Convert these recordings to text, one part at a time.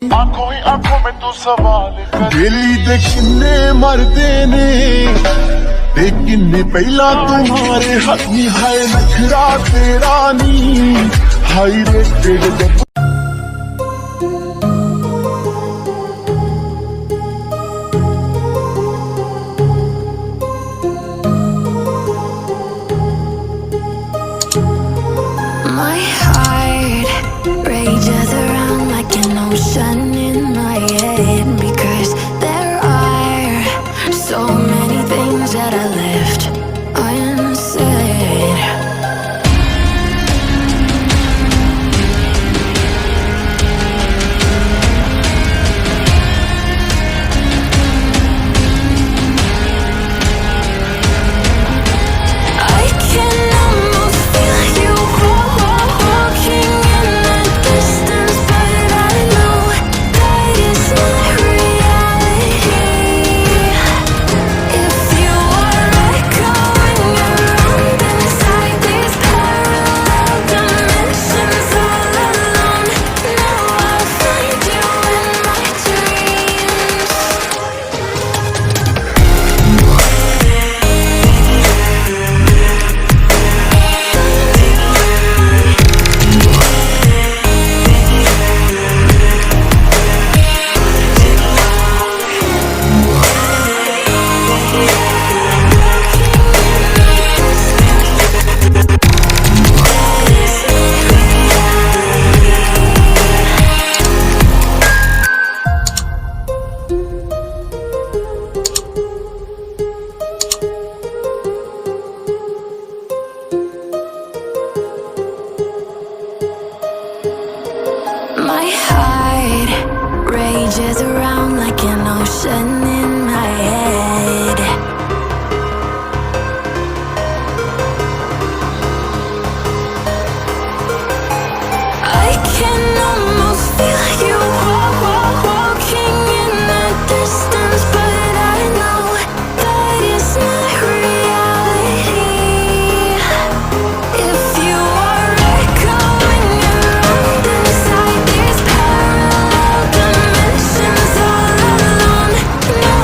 आंखों ही आंखों में तू सवाल कर दिल्ली दे किन्ने मरदे ने ते किन्ने पहला तुम्हारे हथी हाय नखरा तेरा नी high rated My heart rages around like an ocean in my head because there are so many things that I left unsaid. I can almost feel you walking in the distance, but I know that it's not reality. If you are echoing around inside these parallel dimensions all alone, now I'll find you in my dreams. My heart rages around like an ocean in my head. I can almost feel you walking in the distance, but I know that it's not reality. If you are echoing around inside these parallel dimensions all alone, now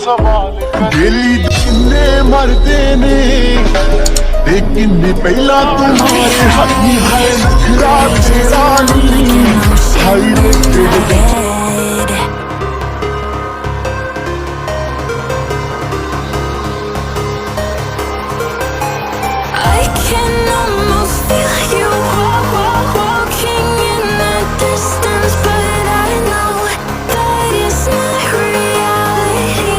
सवाल कर दिली किन्ने मरते ने ते किन्ने पहला तुम्हारे हाथी है नखरा तेरा नी हाय रे तेरे I can almost feel you walking in the distance, but I know that it's not reality.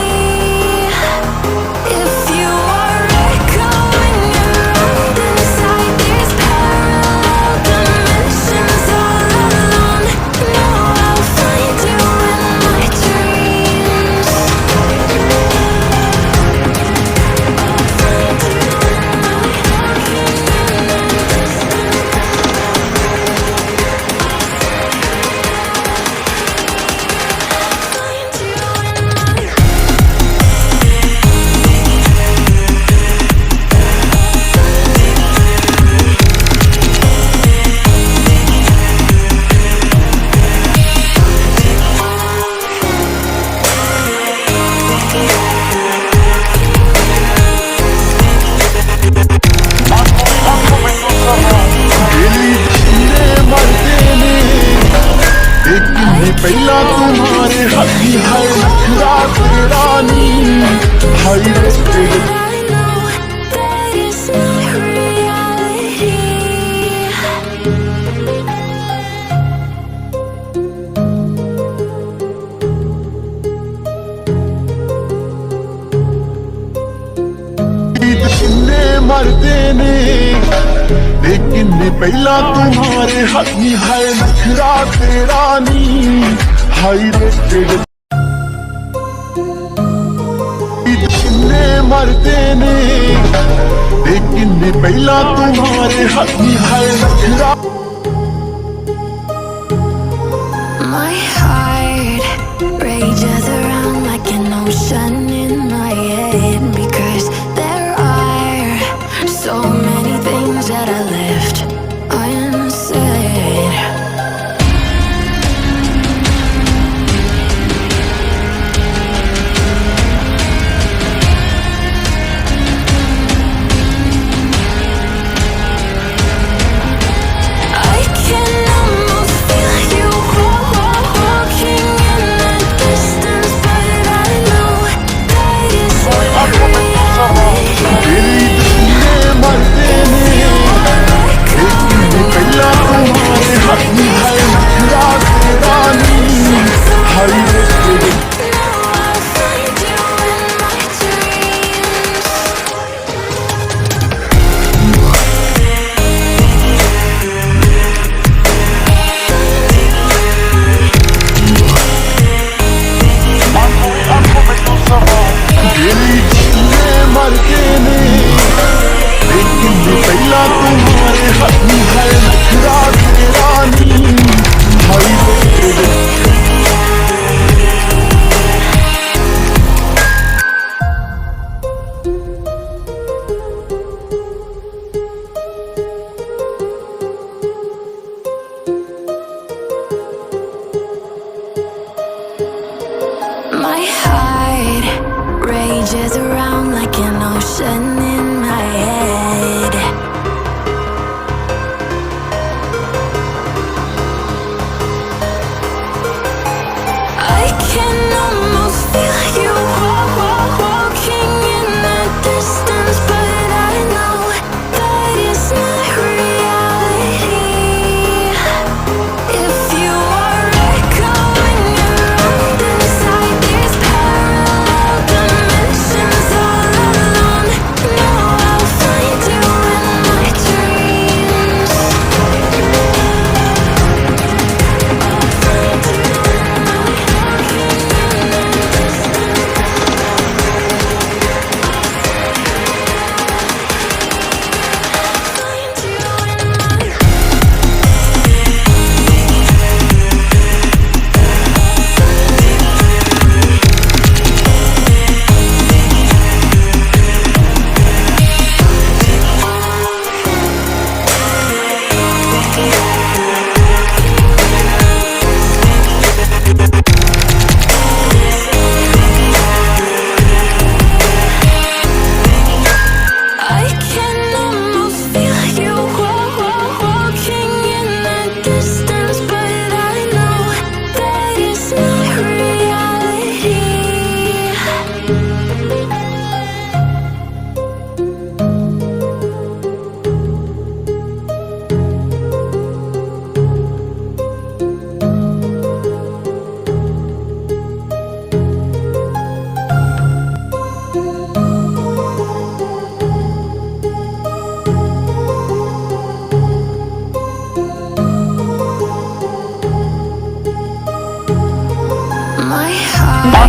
If you are echoing around inside these parallel dimensions all alone, know I'll find you in my dreams. दिली किन्ने मरते ने ते किन्ने पहला तुम्हारे हाथी है नखरा तेरा नी हाय रे तेरे I know that it's not reality. किन्ने मरते ने ते किन्ने पहला तुम्हारे हाथी है नखरा तेरा नी हाय रे तेरे किन्ने मरते ने ते किन्ने पहला तुम्हारे हाथी है नखरा My heart rages around like an ocean in my head, because there are so many things that I left unsaid. I can almost feel you walking in the distance, but I know that it's not reality. दिली किन्ने मरते ने ते किन्ने पहला तुम्हारे हाथी है नखरा तेरा नी हाय रे तेरे Now I'll find you in my dreams. दिली किन्ने मरते ने ते किन्ने पहला तुम्हारे हाथी है नखरा तेरा नी हाय रे तेरे My heart rages around like an ocean in my head. I can almost feel you walking in the distance, but I know that it's not reality. If you are echoing around inside these parallel dimensions all alone,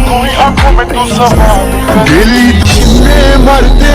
तू ही आंखों में तू सवाल करे दिल किन्ने मरते